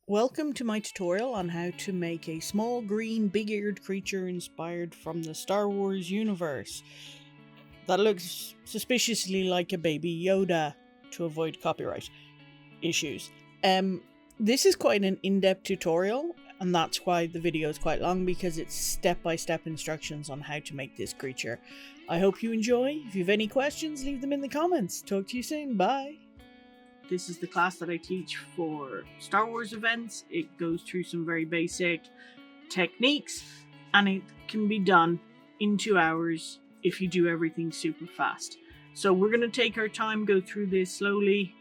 Welcome to my tutorial on how to make a small green big-eared creature inspired from the Star Wars universe that looks suspiciously like a baby Yoda to avoid copyright issues. This is quite an in-depth tutorial, and that's why the video is quite long, because it's step-by-step instructions on how to make this creature. I hope you enjoy. If you have any questions, leave them in the comments. Talk to you soon. Bye. This is the class that I teach for Star Wars events. It goes through some very basic techniques, and it can be done in 2 hours if you do everything super fast. So we're going to take our time, go through this slowly,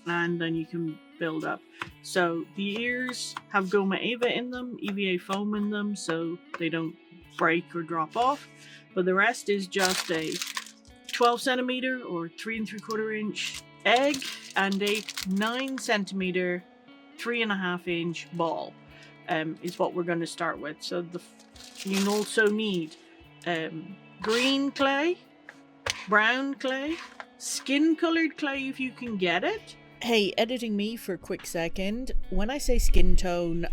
and then you can build up. So the ears have goma eva in them, EVA foam in them, so they don't break or drop off. But the rest is just a 12 centimeter or 3 3/4 inch egg and a 9 centimeter 3.5 inch ball is what we're going to start with. So you also need green clay, brown clay, skin colored clay if you can get it. Hey, editing me for a quick second. When I say skin tone,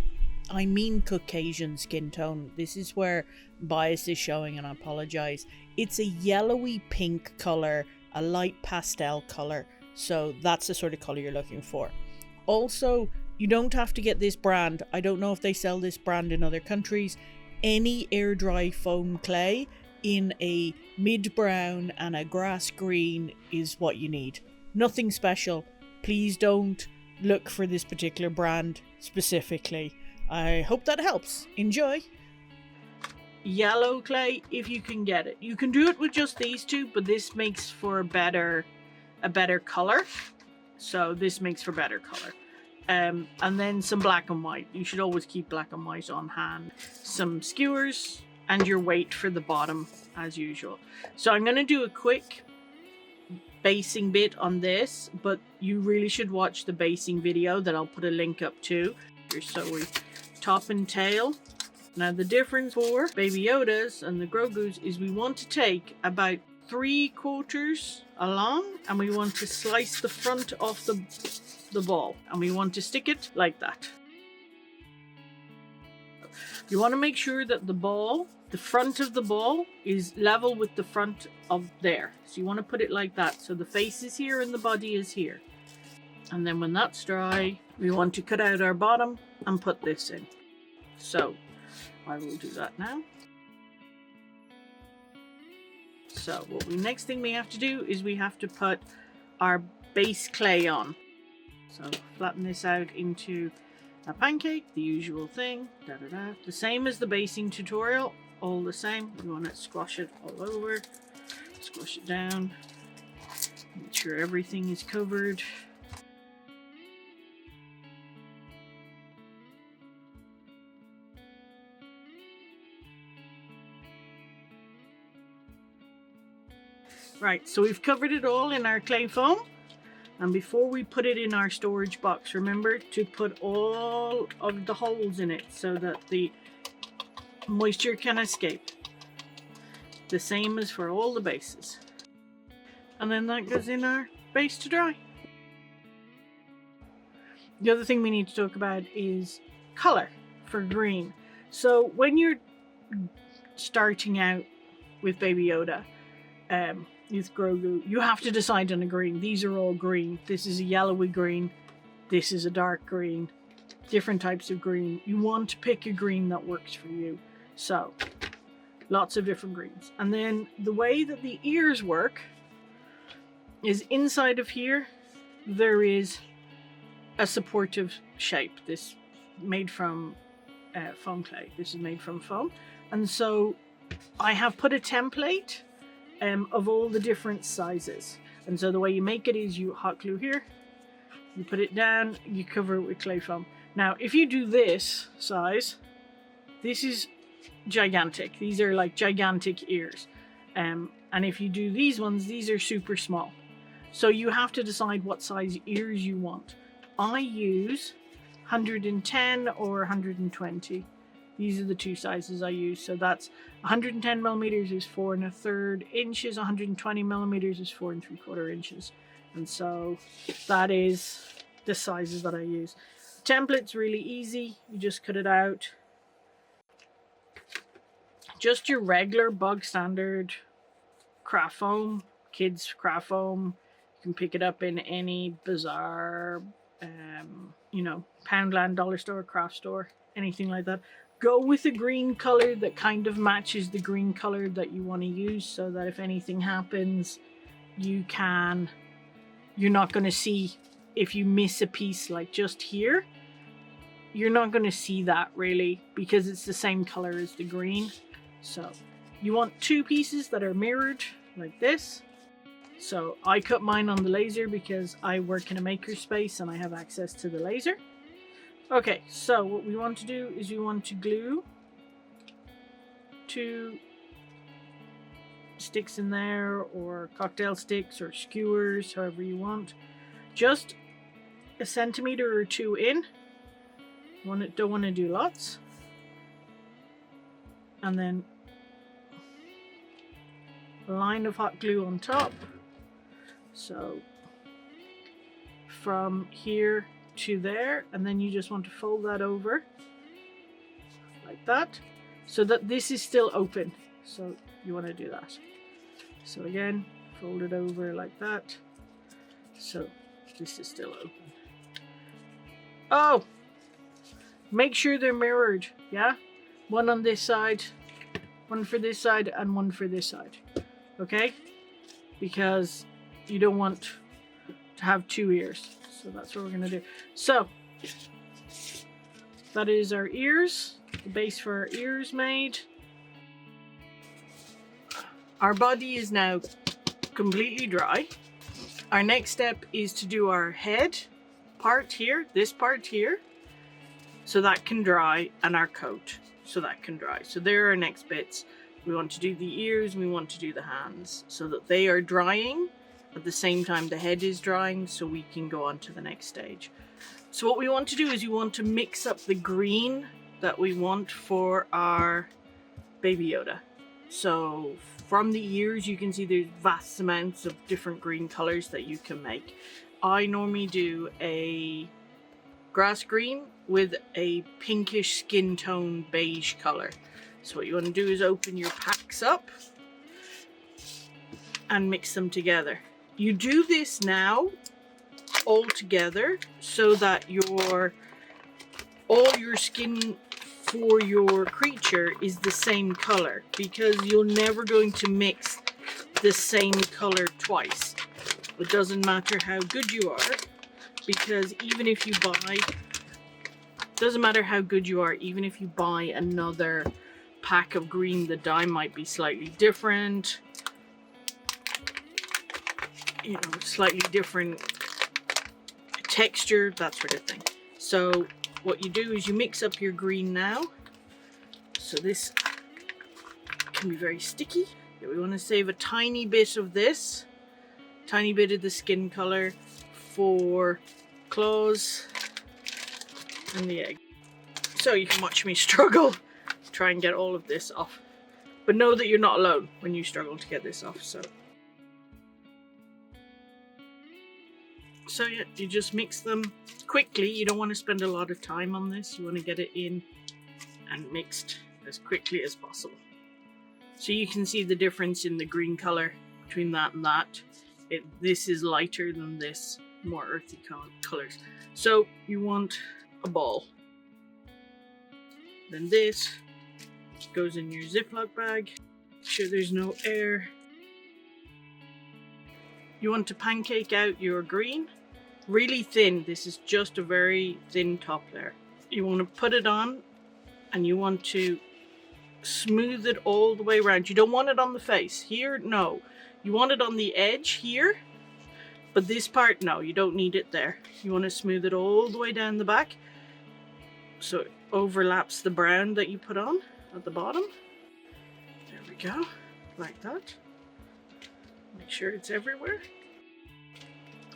I mean Caucasian skin tone. This is where bias is showing, and I apologize. It's a yellowy pink color, a light pastel color. So that's the sort of color you're looking for. Also, you don't have to get this brand. I don't know if they sell this brand in other countries. Any air dry foam clay in a mid brown and a grass green is what you need. Nothing special. Please don't look for this particular brand specifically. I hope that helps. Enjoy. Yellow clay if you can get it. You can do it with just these two, but this makes for a better color. So this makes for better color. And then some black and white. You should always keep black and white on hand. Some skewers and your weight for the bottom as usual. So I'm going to do a quick basing bit on this, but you really should watch the basing video that I'll put a link up to. So we top and tail. Now the difference for Baby Yodas and the Grogus is we want to take about 3/4 along, and we want to slice the front off the ball, and we want to stick it like that. You want to make sure that the front of the ball is level with the front of there. So you want to put it like that. So the face is here and the body is here. And then when that's dry, we want to cut out our bottom and put this in. So I will do that now. So next thing we have to do is we have to put our base clay on. So flatten this out into a pancake, the usual thing. The same as the basing tutorial, all the same. We want to squash it all over, squash it down, make sure everything is covered. Right, so we've covered it all in our clay foam, and before we put it in our storage box, remember to put all of the holes in it so that the moisture can escape. The same as for all the bases. And then that goes in our base to dry. The other thing we need to talk about is color for green. So when you're starting out with Baby Yoda, with Grogu, you have to decide on a green. These are all green. This is a yellowy green. This is a dark green. Different types of green. You want to pick a green that works for you. So, lots of different greens. And then the way that the ears work is inside of here, there is a supportive shape. This made from foam clay. This is made from foam. And so I have put a template of all the different sizes. And so the way you make it is you hot glue here, you put it down, you cover it with clay foam. Now, if you do this size, this is gigantic. These are like gigantic ears. And if you do these ones, these are super small. So you have to decide what size ears you want. I use 110 or 120. These are the two sizes I use. So that's 110 millimeters is 4 1/3 inches. 120 millimeters is 4 3/4 inches. And so that is the sizes that I use. template's really easy. You just cut it out. Just your regular bog standard craft foam, kids craft foam. You can pick it up in any bazaar, you know, Poundland, dollar store, craft store, anything like that. Go with a green color that kind of matches the green color that you want to use, so that if anything happens, you're not going to see, if you miss a piece like just here, you're not going to see that really, because it's the same color as the green. So you want 2 pieces that are mirrored like this. So I cut mine on the laser because I work in a makerspace and I have access to the laser. Okay, so what we want to do is we want to glue 2 sticks in there, or cocktail sticks or skewers, however you want. Just 1 centimeter or 2 in. Don't want to do lots. And then a line of hot glue on top. So from here to there, and then you just want to fold that over like that, so that this is still open. So you want to do that. So again, fold it over like that, so this is still open. Oh, make sure they're mirrored, yeah? One on this side, one for this side, and one for this side, okay? Because you don't want to have 2 ears. So that's what we're gonna do. So that is our ears, the base for our ears made. Our body is now completely dry. Our next step is to do our head part here, this part here, so that can dry, and our coat, so that can dry. So there are our next bits. We want to do the ears, and we want to do the hands, so that they are drying at the same time the head is drying, so we can go on to the next stage. So what we want to do is we want to mix up the green that we want for our Baby Yoda. So from the ears, you can see there's vast amounts of different green colors that you can make. I normally do a grass green with a pinkish skin tone beige color. So what you want to do is open your packs up and mix them together. You do this now all together so that all your skin for your creature is the same color, because you're never going to mix the same color twice. It doesn't matter how good you are, because even if you buy, doesn't matter how good you are, even if you buy another pack of green, the dye might be slightly different. You know, slightly different texture, that sort of thing. So what you do is you mix up your green now. So this can be very sticky. We want to save a tiny bit of this, tiny bit of the skin color for claws and the egg. So you can watch me struggle, try and get all of this off. But know that you're not alone when you struggle to get this off. So yeah, you just mix them quickly. You don't want to spend a lot of time on this. You want to get it in and mixed as quickly as possible. So you can see the difference in the green color between that and that. This is lighter than this, more earthy colors. So you want a ball. Then this goes in your Ziploc bag. Make sure there's no air. You want to pancake out your green really thin. This is just a very thin top layer. You want to put it on, and you want to smooth it all the way around. You don't want it on the face here, no. You want it on the edge here, but this part, no, you don't need it there. You want to smooth it all the way down the back so it overlaps the brown that you put on at the bottom. There we go, like that. Make sure it's everywhere.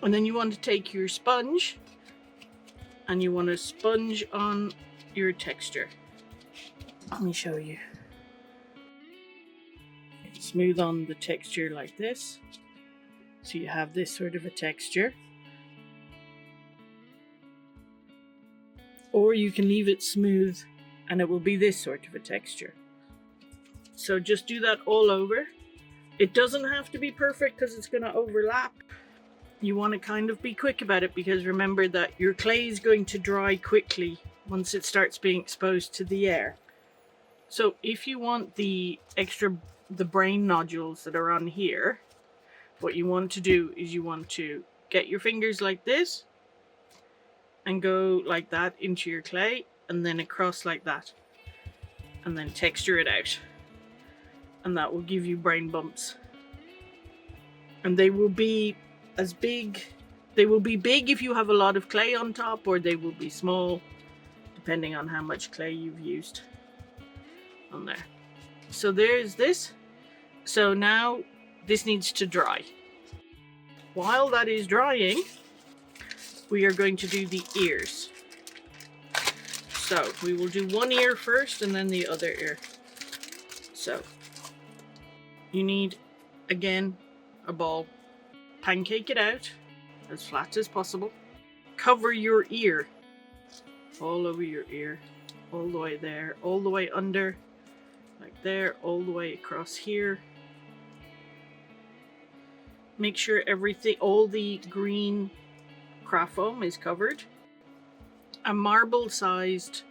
And then you want to take your sponge and you want to sponge on your texture. Let me show you. Smooth on the texture like this. So you have this sort of a texture. or you can leave it smooth and it will be this sort of a texture. So just do that all over. It doesn't have to be perfect because it's going to overlap. You want to kind of be quick about it, because remember that your clay is going to dry quickly once it starts being exposed to the air. So if you want the brain nodules that are on here, what you want to do is you want to get your fingers like this and go like that into your clay, and then across like that, and then texture it out, and that will give you brain bumps. And they will be as big, they will be big if you have a lot of clay on top, or they will be small depending on how much clay you've used on there. So there's this. So now this needs to dry. While that is drying, we are going to do the ears. So we will do one ear first and then the other ear. So you need, again, a ball. Pancake it out as flat as possible. Cover your ear all over your ear, all the way there, all the way under, like there, all the way across here. Make sure everything, all the green craft foam is covered. A marble-sized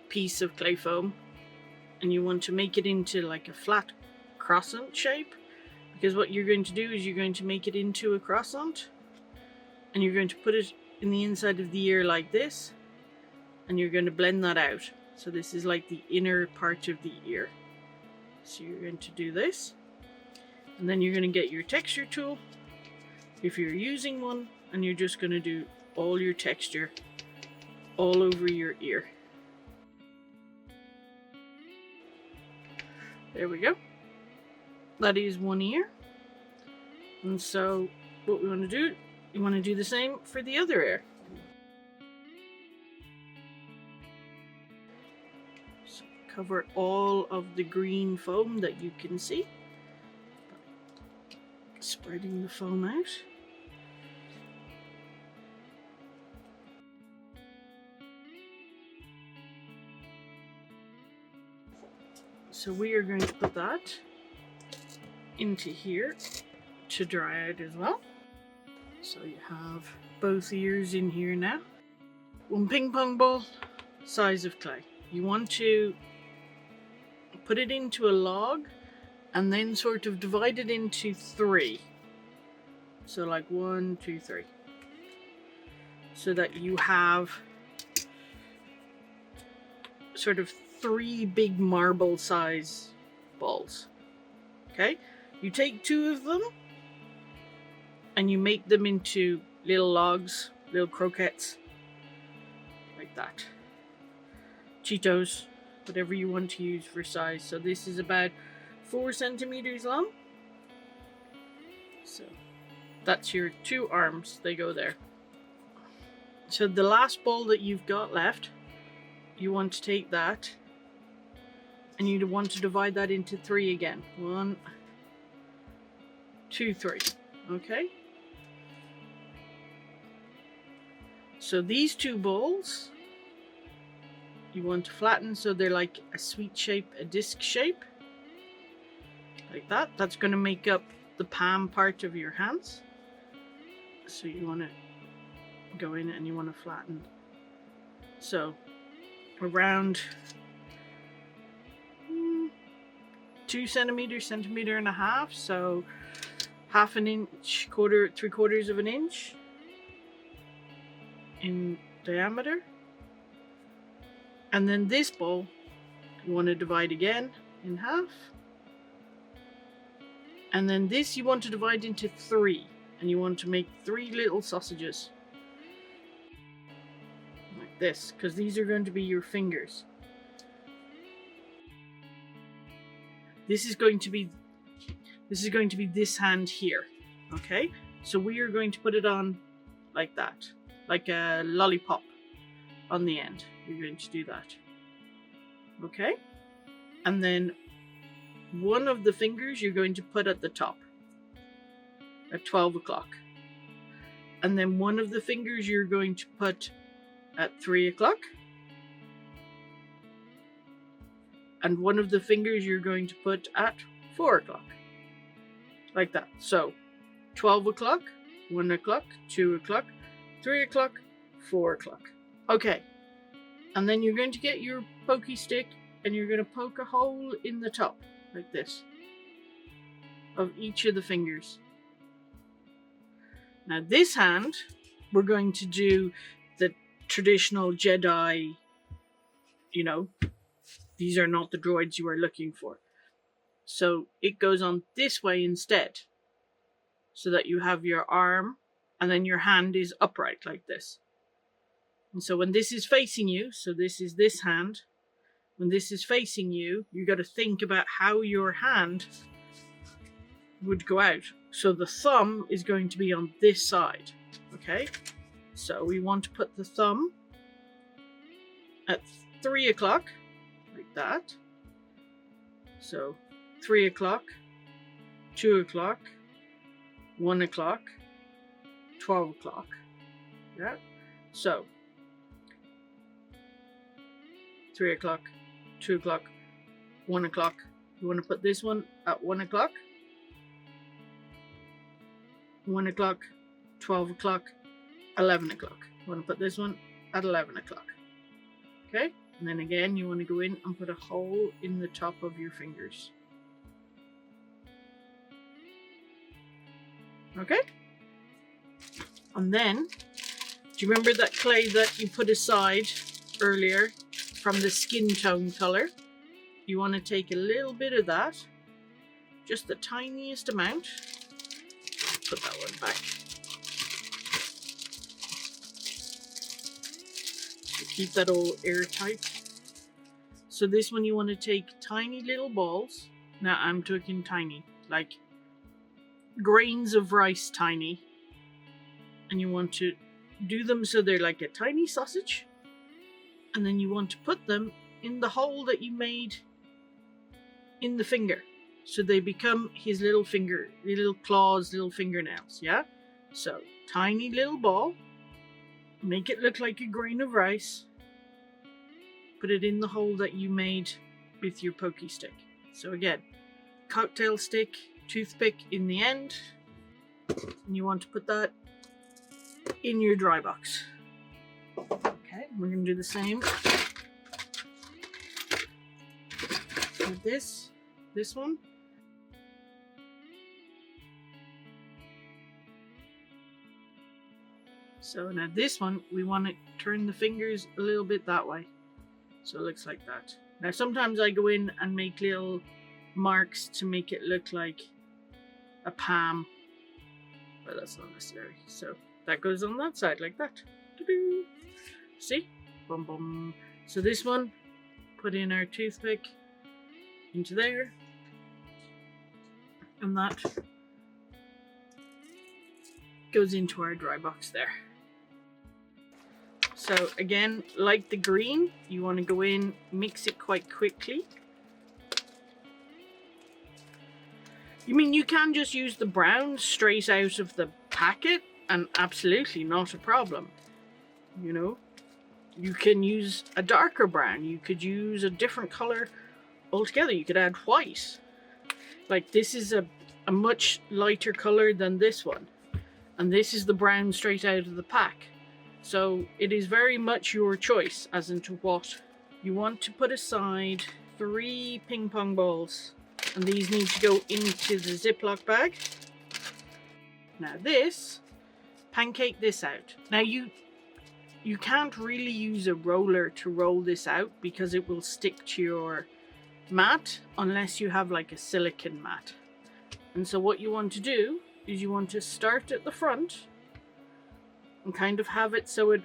piece of clay foam, and you want to make it into like a flat croissant shape, because what you're going to do is you're going to make it into a croissant, and you're going to put it in the inside of the ear like this, and you're going to blend that out. So this is like the inner part of the ear. So you're going to do this, and then you're going to get your texture tool if you're using one, and you're just going to do all your texture all over your ear. There we go. That is one ear. And so what we want to do, you want to do the same for the other ear. So cover all of the green foam that you can see. Spreading the foam out. So we are going to put that into here to dry out as well. So you have both ears in here now. One ping pong ball size of clay. You want to put it into a log and then sort of divide it into 3. So like 1, 2, 3. So that you have sort of 3 big marble size balls. Okay? You take 2 of them and you make them into little logs, little croquettes, like that. Cheetos, whatever you want to use for size. So this is about 4 centimeters long. So that's your 2 arms, they go there. So the last ball that you've got left, you want to take that and you want to divide that into 3 again. 1, 2, 3. Okay? So these 2 balls, you want to flatten so they're like a sweet shape, a disc shape. Like that. That's going to make up the palm part of your hands. So you want to go in and you want to flatten. So around 2 centimeters, centimeter and a half. So half an inch, 3/4 of an inch in diameter. And then this ball, you want to divide again in half. And then this you want to divide into 3. And you want to make 3 little sausages. Like this, because these are going to be your fingers. This is going to be this hand here. Okay? So we are going to put it on like that. Like a lollipop on the end. You're going to do that. Okay? And then one of the fingers you're going to put at the top at 12 o'clock. And then one of the fingers you're going to put at 3 o'clock. and one of the fingers you're going to put at 4 o'clock. Like that. So 12 o'clock, 1 o'clock, 2 o'clock, 3 o'clock, 4 o'clock. Okay. And then you're going to get your pokey stick and you're going to poke a hole in the top, like this, of each of the fingers. Now this hand, we're going to do the traditional Jedi, you know, these are not the droids you are looking for. So it goes on this way instead, so that you have your arm and then your hand is upright like this. And so when this is facing you, so this is this hand, when this is facing you, you got to think about how your hand would go out. So the thumb is going to be on this side, okay? So we want to put the thumb at 3 o'clock, like that. So 3 o'clock, 2 o'clock, 1 o'clock, 12 o'clock, yeah? So 3 o'clock, 2 o'clock, 1 o'clock. You want to put this one at 1 o'clock, 1 o'clock, 12 o'clock, 11 o'clock. You want to put this one at 11 o'clock. Okay? And then again, you want to go in and put a hole in the top of your fingers. Okay? And then, do you remember that clay that you put aside earlier from the skin tone color? You want to take a little bit of that, just the tiniest amount. Put that one back. So keep that all airtight. So this one you want to take tiny little balls. Now I'm talking tiny, like grains of rice tiny. And you want to do them so they're like a tiny sausage. And then you want to put them in the hole that you made in the finger. So they become his little finger, little claws, little fingernails, yeah? So, tiny little ball. Make it look like a grain of rice. Put it in the hole that you made with your pokey stick. So again, cocktail stick, toothpick in the end. And you want to put that in your dry box. Okay, we're going to do the same with this one. So now this one, we want to turn the fingers a little bit that way. So it looks like that. Now sometimes I go in and make little marks to make it look like a palm. But that's not necessary. So that goes on that side like that. Doo-doo. See? Boom, boom. So this one, put in our toothpick into there. And that goes into our dry box there. So again, like the green, you want to go in, mix it quite quickly. You can just use the brown straight out of the packet and absolutely not a problem. You know, you can use a darker brown. You could use a different color altogether. You could add white. Like this is a much lighter color than this one. And this is the brown straight out of the pack. So it is very much your choice as into what you want to put aside. 3 ping pong balls. And these need to go into the Ziploc bag. Now this, pancake this out. Now you can't really use a roller to roll this out because it will stick to your mat unless you have like a silicone mat. And so what you want to do is you want to start at the front and kind of have it so it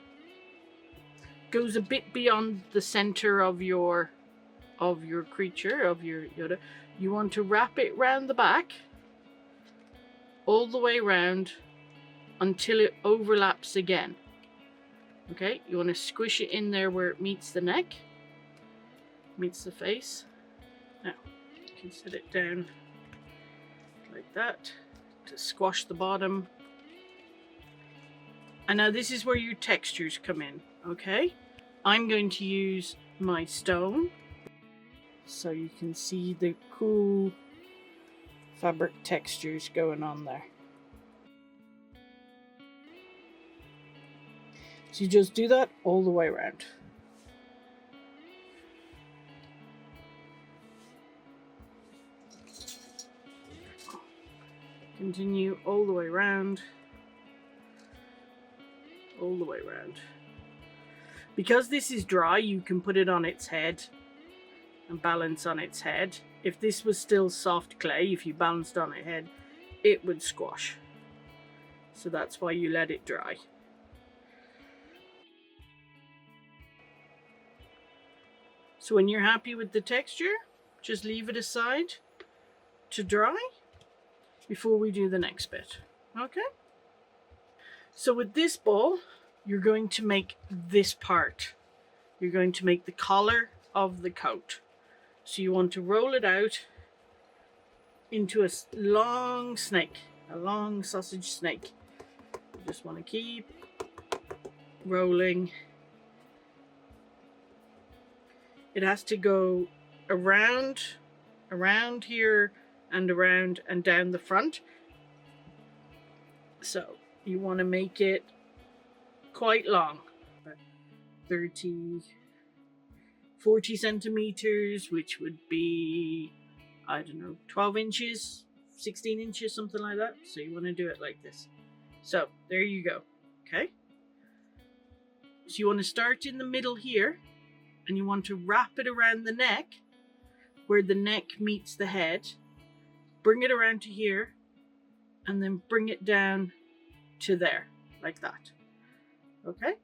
goes a bit beyond the center of your creature, of your Yoda. You want to wrap it round the back, all the way round until it overlaps again. Okay, you want to squish it in there where it meets the neck, meets the face. Now, you can set it down like that to squash the bottom. And now this is where your textures come in, okay? I'm going to use my stone. So you can see the cool fabric textures going on there. So you just do that all the way around. Continue all the way around. All the way around. Because this is dry, you can put it on its head and balance on its head. If this was still soft clay, if you balanced on its head, it would squash. So that's why you let it dry. So when you're happy with the texture, just leave it aside to dry before we do the next bit. Okay? So with this ball, you're going to make this part. You're going to make the collar of the coat. So you want to roll it out into a long snake, a long sausage snake. You just want to keep rolling. It has to go around here and around and down the front. So you want to make it quite long, 40 centimeters, which would be, I don't know, 12 inches, 16 inches, something like that. So you want to do it like this. So there you go. Okay. So you want to start in the middle here, and you want to wrap it around the neck where the neck meets the head. Bring it around to here, and then bring it down to there, like that. Okay?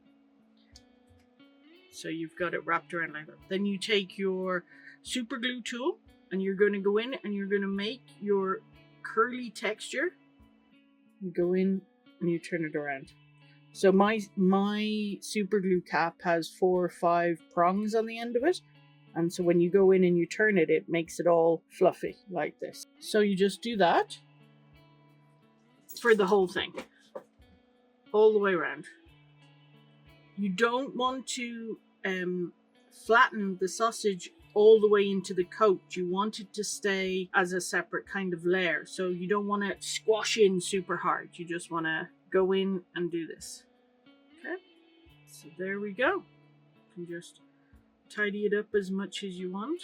So you've got it wrapped around like that. Then you take your super glue tool, and you're going to go in and you're going to make your curly texture. You go in and you turn it around. So my super glue cap has 4 or 5 prongs on the end of it. And so when you go in and you turn it, it makes it all fluffy like this. So you just do that for the whole thing, all the way around. You don't want to flatten the sausage all the way into the coat. You want it to stay as a separate kind of layer. So you don't want to squash in super hard. You just want to go in and do this. Okay, so there we go. You can just tidy it up as much as you want.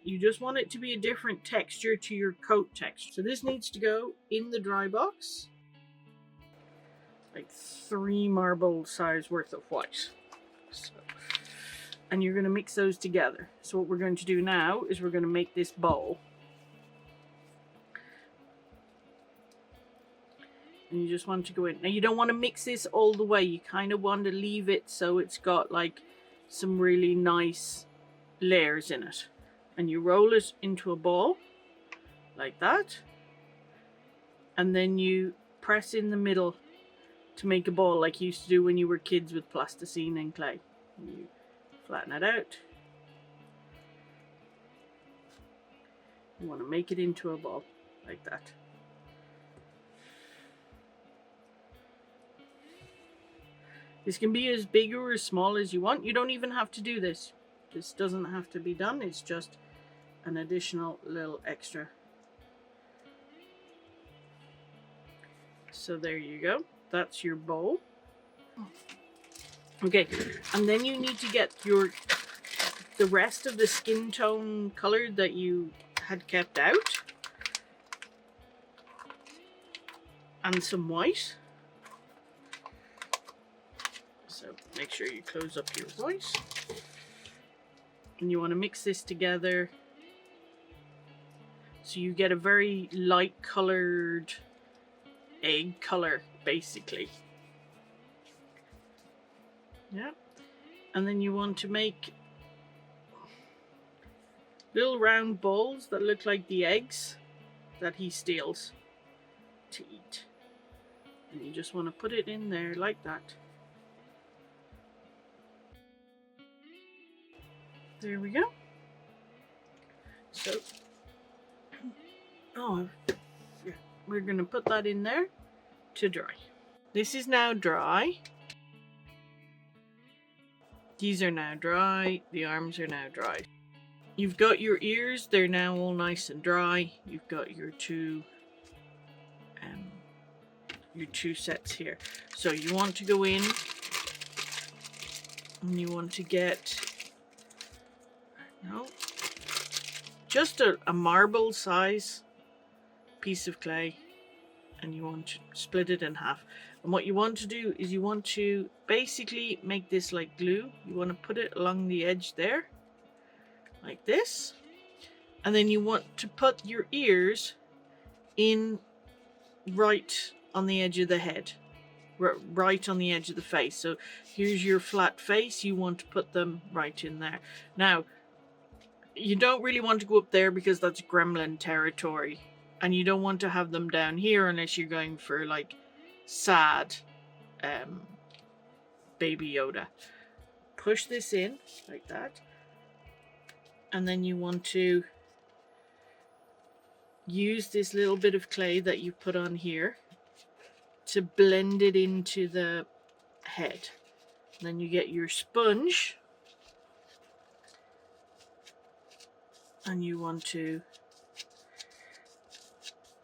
You just want it to be a different texture to your coat texture. So this needs to go in the dry box, like 3 marble size worth of white. So, and you're going to mix those together. So what we're going to do now is we're going to make this bowl. And you just want to go in. Now you don't want to mix this all the way. You kind of want to leave it so it's got like some really nice layers in it. And you roll it into a ball like that. And then you press in the middle to make a ball like you used to do when you were kids with plasticine and clay. You flatten it out. You want to make it into a ball like that. This can be as big or as small as you want. You don't even have to do this. This doesn't have to be done. It's just an additional little extra. So there you go. That's your bowl. Okay, and then you need to get the rest of the skin tone color that you had kept out. And some white. So make sure you close up your white. And you want to mix this together so you get a very light colored egg color, basically. Yeah. And then you want to make little round balls that look like the eggs that he steals to eat. And you just want to put it in there like that. There we go. So, yeah, we're going to put that in there to dry. This is now dry. These are now dry. The arms are now dry. You've got your ears, they're now all nice and dry. You've got your two sets here. So you want to go in and you want to get just a marble size piece of clay, and you want to split it in half. And what you want to do is you want to basically make this like glue. You want to put it along the edge there, like this. And then you want to put your ears in right on the edge of the head, right on the edge of the face. So here's your flat face. You want to put them right in there. Now, you don't really want to go up there because that's gremlin territory. And you don't want to have them down here unless you're going for like sad baby Yoda. Push this in like that. And then you want to use this little bit of clay that you put on here to blend it into the head. And then you get your sponge. And you want to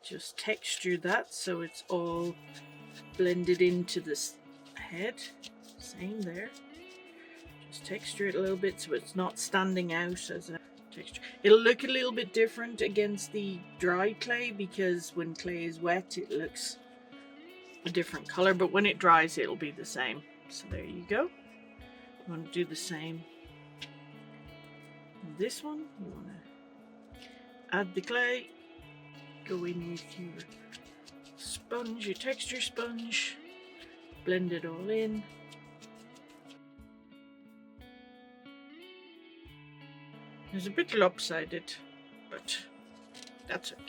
just texture that so it's all blended into this head. Same there. Just texture it a little bit so it's not standing out as a texture. It'll look a little bit different against the dry clay because when clay is wet it looks a different color, but when it dries it'll be the same. So there you go. You want to do the same on this one. You want to add the clay, go in with your sponge, your texture sponge, blend it all in. It's a bit lopsided, but that's okay.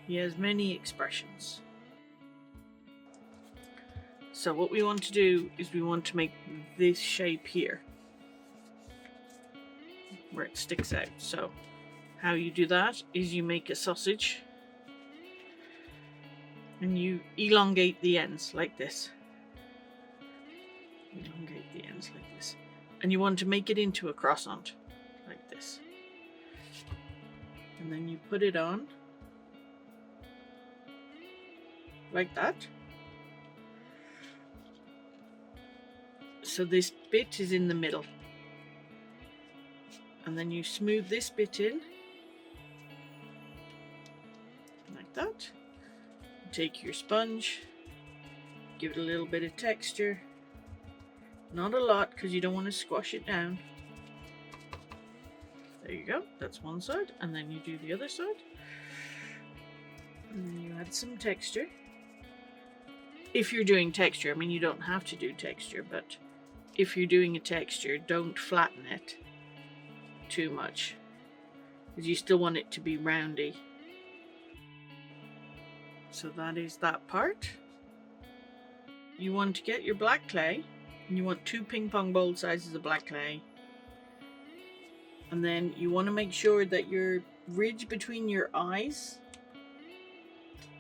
He has many expressions. So what we want to do is we want to make this shape here, where it sticks out. So how you do that is you make a sausage and you elongate the ends like this. Elongate the ends like this. And you want to make it into a croissant like this. And then you put it on like that. So this bit is in the middle. And then you smooth this bit in like that. Take your sponge, give it a little bit of texture, not a lot because you don't want to squash it down. There you go, that's one side, and then you do the other side, and then you add some texture. If you're doing texture, I mean you don't have to do texture, but if you're doing a texture, don't flatten it too much because you still want it to be roundy. So that is that part. You want to get your black clay, and you want 2 ping pong ball sizes of black clay. And then you want to make sure that your ridge between your eyes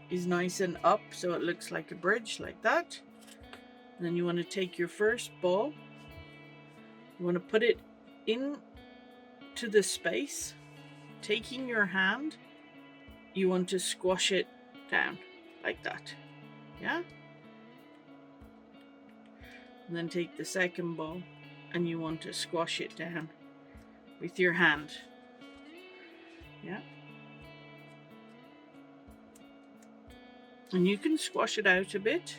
is nice and up so it looks like a bridge like that. And then you want to take your first ball, you want to put it in to the space. Taking your hand, you want to squash it down like that. Yeah? And then take the second ball and you want to squash it down with your hand. Yeah? And you can squash it out a bit.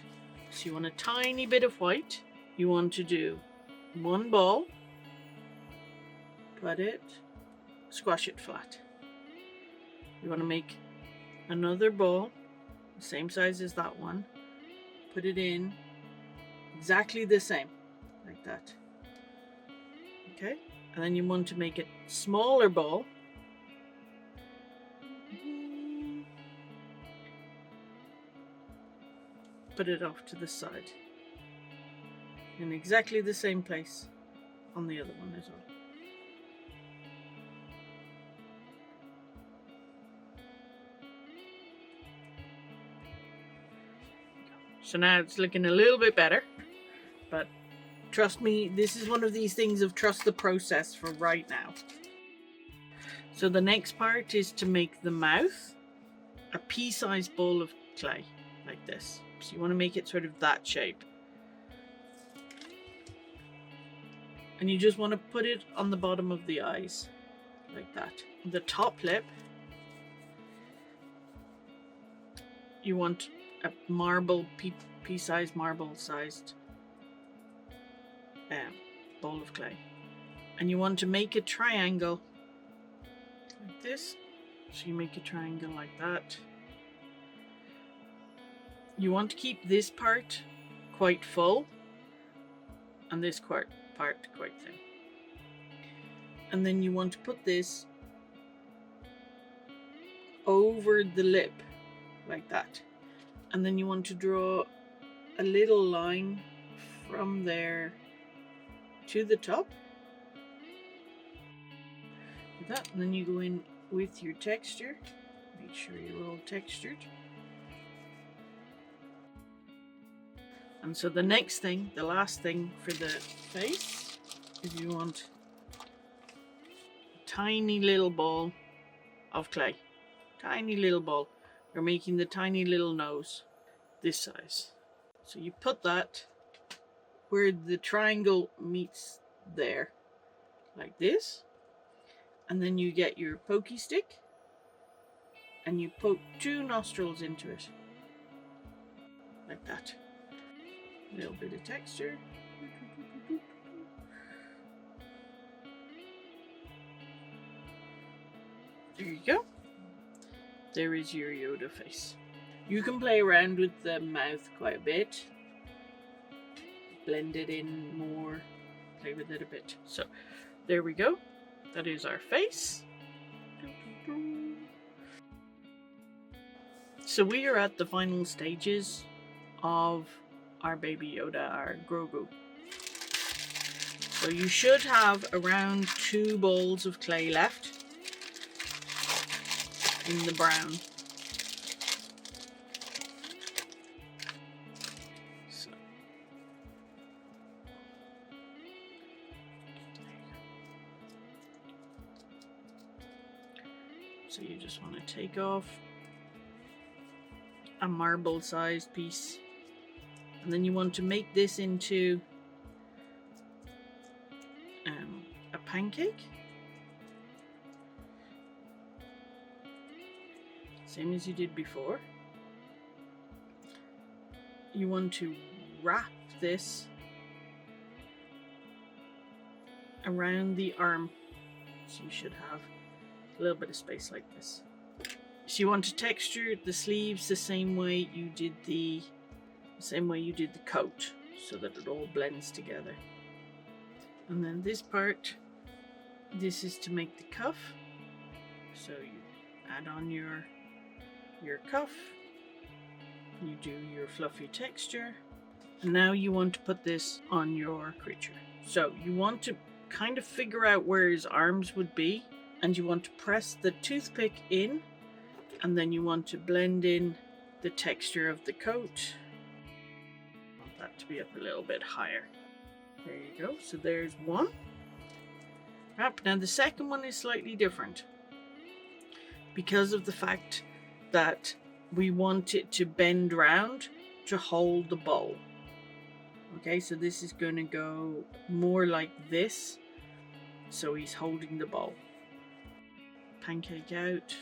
So you want a tiny bit of white. You want to do one ball, put it, squash it flat. You want to make another ball, the same size as that one, put it in exactly the same, like that. Okay, and then you want to make a smaller ball. Put it off to the side. In exactly the same place on the other one as well. So now it's looking a little bit better, but trust me, this is one of these things of trust the process for right now. So the next part is to make the mouth a pea-sized ball of clay, like this. So you want to make it sort of that shape. And you just want to put it on the bottom of the eyes, like that. The top lip, you want a marble, pea-sized, marble-sized ball of clay. And you want to make a triangle like this. So you make a triangle like that. You want to keep this part quite full and this part quite thin. And then you want to put this over the lip like that. And then you want to draw a little line from there to the top. Like that. And then you go in with your texture. Make sure you're all textured. And so the next thing, the last thing for the face, is you want a tiny little ball of clay. Tiny little ball. You're making the tiny little nose this size. So you put that where the triangle meets there, like this. And then you get your pokey stick and you poke 2 nostrils into it, like that. A little bit of texture. There you go. There is your Yoda face. You can play around with the mouth quite a bit. Blend it in more. Play with it a bit. So, there we go. That is our face. So we are at the final stages of our baby Yoda, our Grogu. So you should have around 2 balls of clay left in the brown. So you just want to take off a marble-sized piece. And then you want to make this into a pancake. Same as you did before. You want to wrap this around the arm. So you should have a little bit of space like this. So you want to texture the sleeves the same way you did the coat, so that it all blends together. And then this part, this is to make the cuff. So you add on your cuff, you do your fluffy texture, and now you want to put this on your creature. So you want to kind of figure out where his arms would be, and you want to press the toothpick in, and then you want to blend in the texture of the coat. That to be up a little bit higher. There you go. So there's one. Right, now the second one is slightly different because of the fact that we want it to bend round to hold the bowl. Okay, so this is going to go more like this. So he's holding the bowl. Pancake out.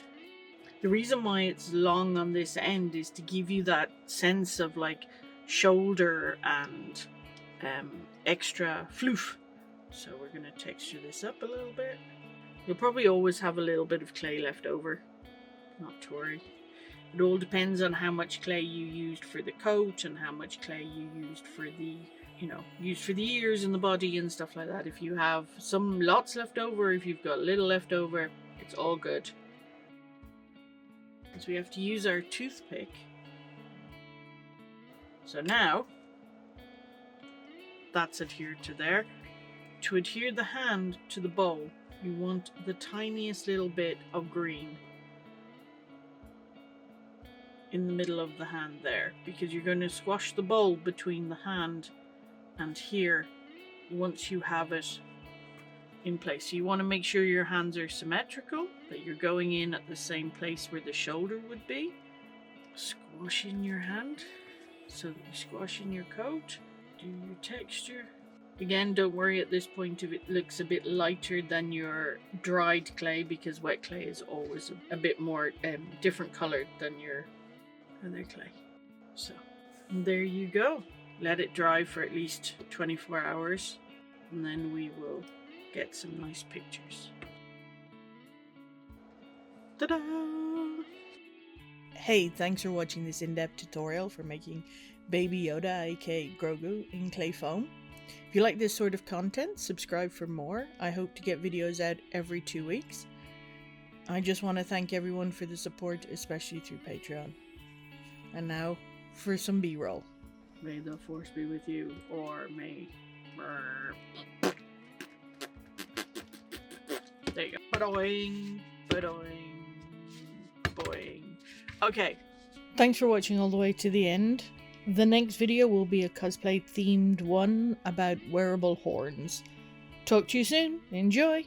The reason why it's long on this end is to give you that sense of like shoulder and extra floof. So we're going to texture this up a little bit. You'll probably always have a little bit of clay left over, not to worry. It all depends on how much clay you used for the coat and how much clay you used for the, ears and the body and stuff like that. If you have some lots left over, if you've got little left over, it's all good. So we have to use our toothpick. So now, that's adhered to there. To adhere the hand to the bowl, you want the tiniest little bit of green in the middle of the hand there, because you're going to squash the bowl between the hand and here once you have it in place. So you want to make sure your hands are symmetrical, that you're going in at the same place where the shoulder would be. Squash in your hand so that you squash in your coat. Do your texture. Again, don't worry at this point if it looks a bit lighter than your dried clay, because wet clay is always a bit more different colored than your other clay. So there you go. Let it dry for at least 24 hours and then we will get some nice pictures. Ta-da! Hey, thanks for watching this in-depth tutorial for making Baby Yoda aka Grogu in clay foam. If you like this sort of content, subscribe for more. I hope to get videos out every 2 weeks. I just want to thank everyone for the support, especially through Patreon. And now for some B-roll. May the force be with you, or may... There you go. Ba-doing, ba-doing, boing. Okay. Thanks for watching all the way to the end. The next video will be a cosplay themed one about wearable horns. Talk to you soon. Enjoy!